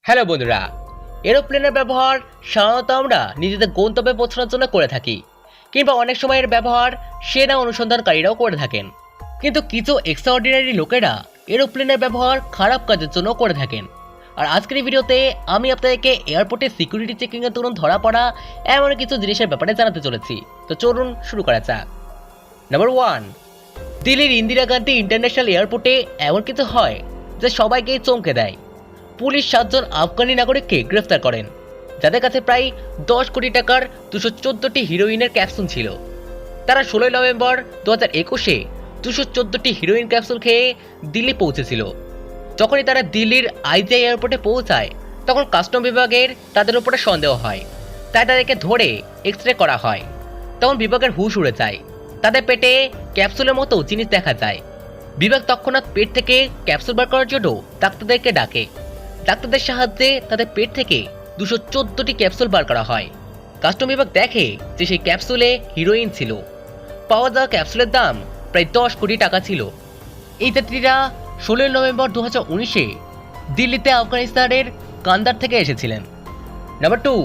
Hello বন্ধুরা, এরোপ্লেনের ব্যবহার সাধারণত আমরা নিজেদের গন্তব্যে পৌঁছানোর জন্য করে থাকি, কিংবা অনেক সময় এর ব্যবহার সেনা অনুসন্ধানকারীরাও করে থাকেন। কিন্তু কিছু এক্সট্রাঅর্ডিনারি লোকেরা এরোপ্লেনের ব্যবহার খারাপ কাজের জন্য করে থাকেন। আর আজকের এই ভিডিওতে আমি আপনাদেরকে এয়ারপোর্টে সিকিউরিটি চেকিংয়ের দরুন ধরা পড়া এমন কিছু জিনিসের ব্যাপারে জানাতে চলেছি। তো চলুন শুরু করা যাক। নাম্বার 1, দিল্লির ইন্দিরা গান্ধী ইন্টারন্যাশনাল এয়ারপোর্টে এমন কিছু হয় যা সবাইকে চমকে দেয়। পুলিশ 7 জন আফগানি নাগরিককে গ্রেফতার করেন, যাদের কাছে প্রায় 10 কোটি টাকার 214টি হিরোইনের ক্যাপসুল ছিল। তারা 16 নভেম্বর 2021-এ 214টি হিরোইন ক্যাপসুল খেয়ে দিল্লি পৌঁছেছিল। যখনই তারা দিল্লির আইজিআই এয়ারপোর্টে পৌঁছায়, তখন কাস্টম বিভাগের তাদের উপরে সন্দেহ হয়, তাই তাদেরকে ধরে এক্স রে করা হয়। তখন বিভাগের হুঁশ উড়ে যায়, তাদের পেটে ক্যাপসুলের মতো জিনিস দেখা যায়। বিভাগ তৎক্ষণাৎ পেট থেকে ক্যাপসুল বার করার জন্য ডাক্তারদেরকে ডাকে। ডাক্তারদের সাহায্যে তাদের পেট থেকে 214টি ক্যাপসুল বার করা হয়। কাস্টম বিভাগ দেখে যে সেই ক্যাপসুলে হিরোইন ছিল। পাওয়া যাওয়া ক্যাপসুলের দাম প্রায় 10 কোটি টাকা ছিল। এই যাত্রীরা 16 নভেম্বর 2019-এ দিল্লিতে আফগানিস্তানের কান্দার থেকে এসেছিলেন। নাম্বার 2,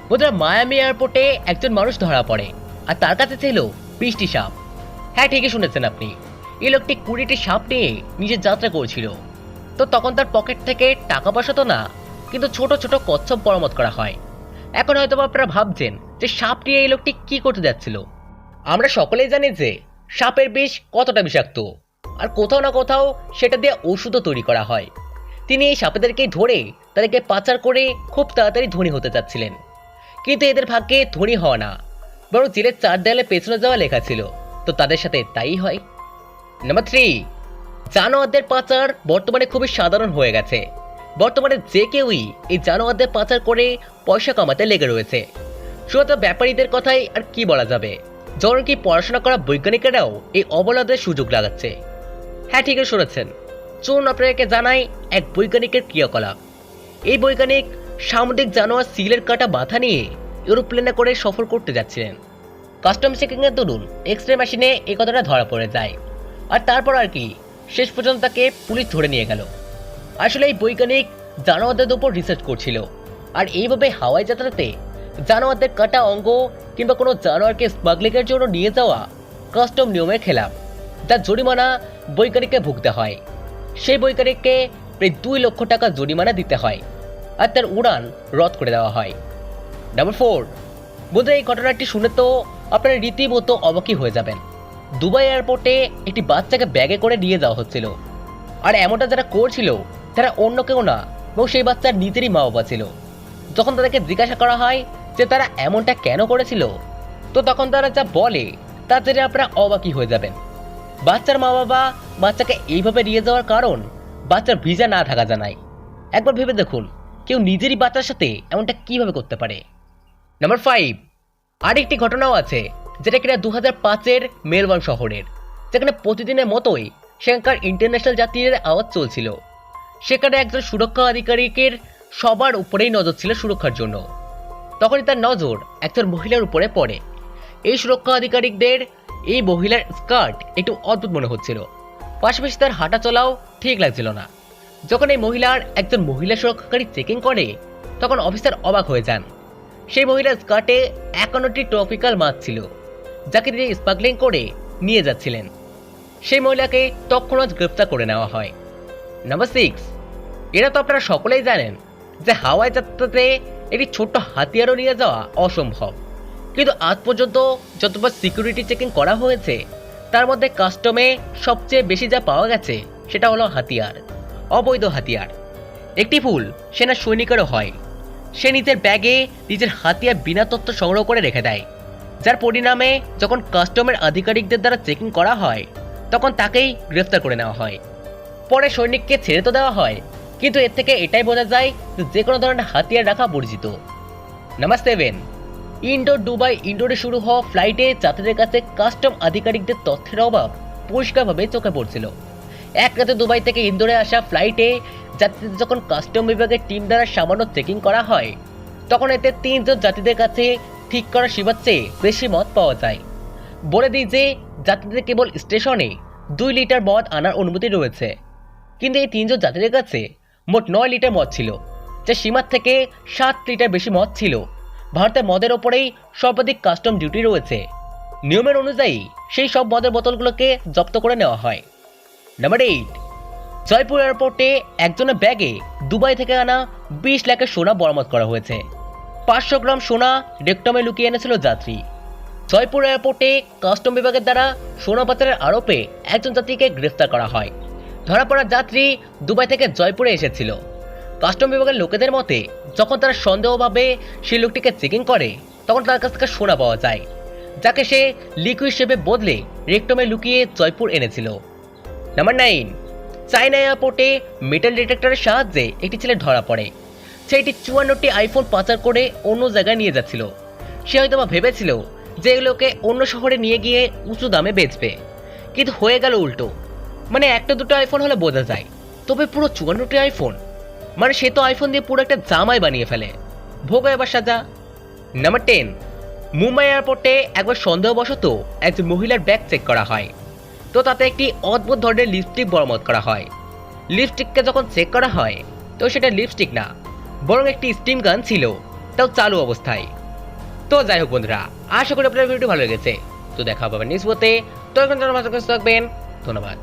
বন্ধুরা, মায়ামি এয়ারপোর্টে একজন মানুষ ধরা পড়ে, আর তার কাছে ছিল 20টি সাপ। হ্যাঁ, ঠিকই শুনেছেন আপনি, এই লোকটি 20টি সাপ নিয়ে নিজের যাত্রা করছিল। তো তখন তার পকেট থেকে টাকা পয়সা তো না, কিন্তু ছোট ছোট কচ্ছপ বরামদ করা হয়। এখন হয়তো আপনারা ভাবছেন যে সাপ নিয়ে এই লোকটি কি করতে যাচ্ছিল। আমরা সকলেই জানি যে সাপের বিষ কতটা বিষাক্ত, আর কোথাও না কোথাও সেটা দিয়ে ওষুধও তৈরি করা হয়। তিনি এই সাপেদেরকেই ধরে তাদেরকে পাচার করে খুব তাড়াতাড়ি ধনী হতে চাচ্ছিলেন। কিন্তু এদের ভাগ্যে ধনী হওয়া না, বরং জেলের 4 দেয়ালে পেছনে যাওয়া লেখা ছিল। তো তাদের সাথে তাই হয়। নাম্বার 3, জানোয়ারদের পাচার বর্তমানে খুবই সাধারণ হয়ে গেছে। বর্তমানে যে কেউই এই জানোয়ারদের পাচার করে পয়সা কামাতে লেগে রয়েছে। শুধু ব্যাপারীদের কথাই আর কি বলা যাবে, যখন কি পড়াশোনা করা বৈজ্ঞানিকেরাও এই অবলাদের সুযোগ লাগাচ্ছে। হ্যাঁ, ঠিকই শুনেছেন, চলুন আপনাদেরকে জানাই এক বৈজ্ঞানিকের ক্রিয়াকলাপ। এই বৈজ্ঞানিক সামুদ্রিক জানোয়ার সিলের কাটা মাথা নিয়ে এরোপ্লেনে করে সফর করতে যাচ্ছিলেন। কাস্টম চেকিংয়ের দরুন এক্স রে মেশিনে এই কথাটা ধরা পড়ে যায়, আর তারপর আর কি শেষ পর্যন্ত তাকে পুলিশ ধরে নিয়ে গেল। আসলে এই বৈজ্ঞানিক জানোয়ারদের উপর রিসার্চ করছিল, আর এইভাবে হাওয়াই যাত্রাতে জানোয়ারদের কাটা অঙ্গ কিংবা কোনো জানোয়ারকে স্মাগলিংয়ের জন্য নিয়ে যাওয়া কাস্টম নিয়মের খেলাপ, যার জরিমানা বৈজ্ঞানিককে ভুগতে হয়। সেই বৈজ্ঞানিককে প্রায় 2 লক্ষ টাকা জরিমানা দিতে হয়, আর তার উড়ান রদ করে দেওয়া হয়। নাম্বার 4, বন্ধুরা, এই ঘটনাটি শুনে তো আপনারা রীতিমতো অবাকই হয়ে যাবেন। দুবাই এয়ারপোর্টে একটি বাচ্চাকে ব্যাগে করে নিয়ে যাওয়া হচ্ছিল, আর এমনটা যারা করছিল তারা অন্য কেউ না, এবং সেই বাচ্চার নিজেরই মা বাবা ছিল। যখন তাদেরকে জিজ্ঞাসা করা হয় যে তারা এমনটা কেন করেছিল, তো তখন তারা যা বলে তা জেনে আপনারা অবাকই হয়ে যাবেন। বাচ্চার মা বাবা বাচ্চাকে এইভাবে নিয়ে যাওয়ার কারণ বাচ্চার ভিসা না থাকা জানায়। একবার ভেবে দেখুন, কেউ নিজেরই বাচ্চার সাথে এমনটা কিভাবে করতে পারে। নাম্বার 5, আরেকটি ঘটনাও আছে, যেটা কিনা 2005-এর মেলবোর্ন শহরের, যেখানে প্রতিদিনের মতোই সেখানকার ইন্টারন্যাশনাল যাত্রীদের আওয়াজ চলছিল। সেখানে একজন সুরক্ষা আধিকারিকের সবার উপরেই নজর ছিল সুরক্ষার জন্য। তখনই তার নজর একজন মহিলার উপরে পড়ে। এই সুরক্ষা আধিকারিকদের এই মহিলার স্কার্ট একটু অদ্ভুত মনে হচ্ছিল, পাশাপাশি তার হাঁটা চলাও ঠিক লাগছিল না। যখন এই মহিলার একজন মহিলা সুরক্ষাকারী চেকিং করে, তখন অফিসার অবাক হয়ে যান। সেই মহিলার স্কার্টে 51টি ট্রপিক্যাল মাছ ছিল, যাকে তিনি স্মাগলিং করে নিয়ে যাচ্ছিলেন। সেই মহিলাকে তৎক্ষণাৎ গ্রেফতার করে নেওয়া হয়। নাম্বার 6, এরা তো আপনারা সকলেই জানেন যে হাওয়াই যাত্রাতে একটি ছোট্ট হাতিয়ারও নিয়ে যাওয়া অসম্ভব। কিন্তু আজ পর্যন্ত যতবার সিকিউরিটি চেকিং করা হয়েছে, তার মধ্যে কাস্টমে সবচেয়ে বেশি যা পাওয়া গেছে সেটা হলো হাতিয়ার, অবৈধ হাতিয়ার। একটি ভুল সেনা সৈনিকেরও হয়, সে নিজের ব্যাগে নিজের হাতিয়ার বিনা তথ্য সংগ্রহ করে রেখে দেয়, যার পরিণামে যখন কাস্টমের আধিকারিকদের দ্বারা চেকিং করা হয়, তখন তাকেই গ্রেফতার করে নেওয়া হয়। পরে সৈনিককে ছেড়ে তো দেওয়া হয়, কিন্তু এর থেকে এটাই বোঝা যায় যে কোনো ধরনের হাতিয়ার রাখা বর্জিত। নাম্বার 7, ইন্ডোর দুবাই ইন্ডোরে শুরু হওয়া ফ্লাইটে যাত্রীদের কাছে কাস্টম আধিকারিকদের তথ্যের অভাব পরিষ্কারভাবে চোখে পড়ছিল। এক রাতে দুবাই থেকে ইন্দোরে আসা ফ্লাইটে যাত্রীদের যখন কাস্টম বিভাগের টিম দ্বারা সামান্য চেকিং করা হয়, তখন এতে 3 জন যাত্রীদের কাছে ঠিক করা সীমার চেয়ে বেশি মদ পাওয়া যায়। বলে দিই যে যাত্রীদের কেবল স্টেশনে 2 লিটার মদ আনার অনুমতি রয়েছে, কিন্তু এই 3 জন যাত্রীদের কাছে মোট 9 লিটার মদ ছিল। যে সীমার থেকে 7 লিটার বেশি মদ ছিল। ভারতে মদের ওপরেই সর্বাধিক কাস্টম ডিউটি রয়েছে। নিয়মের অনুযায়ী সেই সব মদের বোতলগুলোকে জব্দ করে নেওয়া হয়। নাম্বার 8, জয়পুর এয়ারপোর্টে একজনের ব্যাগে দুবাই থেকে আনা 20 লাখের সোনা বরামদ করা হয়েছে। 500 গ্রাম সোনা রেকটমে লুকিয়ে এনেছিল যাত্রী। জয়পুর এয়ারপোর্টে কাস্টম বিভাগের দ্বারা সোনা পাচারের আরোপে একজন যাত্রীকে গ্রেফতার করা হয়। ধরা পড়া যাত্রী দুবাই থেকে জয়পুরে এসেছিল। কাস্টম বিভাগের লোকেদের মতে, যখন তারা সন্দেহভাবে সেই লোকটিকে চেকিং করে, তখন তার কাছ থেকে সোনা পাওয়া যায়, যাকে সে লিকুইড শেপে বদলে রেকটমে লুকিয়ে জয়পুর এনেছিল। নাম্বার 9, চায়না এয়ারপোর্টে মেটাল ডিটেক্টরের সাহায্যে একটি ছেলে ধরা পড়ে। সে একটি 54টি আইফোন পাচার করে অন্য জায়গায় নিয়ে যাচ্ছিল। সে হয়তোবা ভেবেছিল যে এগুলোকে অন্য শহরে নিয়ে গিয়ে উঁচু দামে বেচবে, কিন্তু হয়ে গেল উল্টো। মানে একটা দুটো আইফোন হলে বোঝা যায়, তবে পুরো 54টি আইফোন, মানে সে তো আইফোন দিয়ে পুরো একটা জামাই বানিয়ে ফেলে। ভোগ এবার সাজা। নাম্বার 10, মুম্বাই এয়ারপোর্টে একবার সন্দেহবশত একজন মহিলার ব্যাগ চেক করা হয়। তো তাতে একটি অদ্ভুত ধরনের লিপস্টিক বরামদ করা হয়। লিপস্টিককে যখন চেক করা হয়, তো সেটা লিপস্টিক না, বরং একটি স্টিম গান ছিল, তাও চালু অবস্থায়। তো যাই হোক বন্ধুরা, আশা করি আপনার ভিডিওটি ভালো লেগেছে। তো দেখা হবে নেক্সট ভিডিওতে। তো এখন থাকবেন। ধন্যবাদ।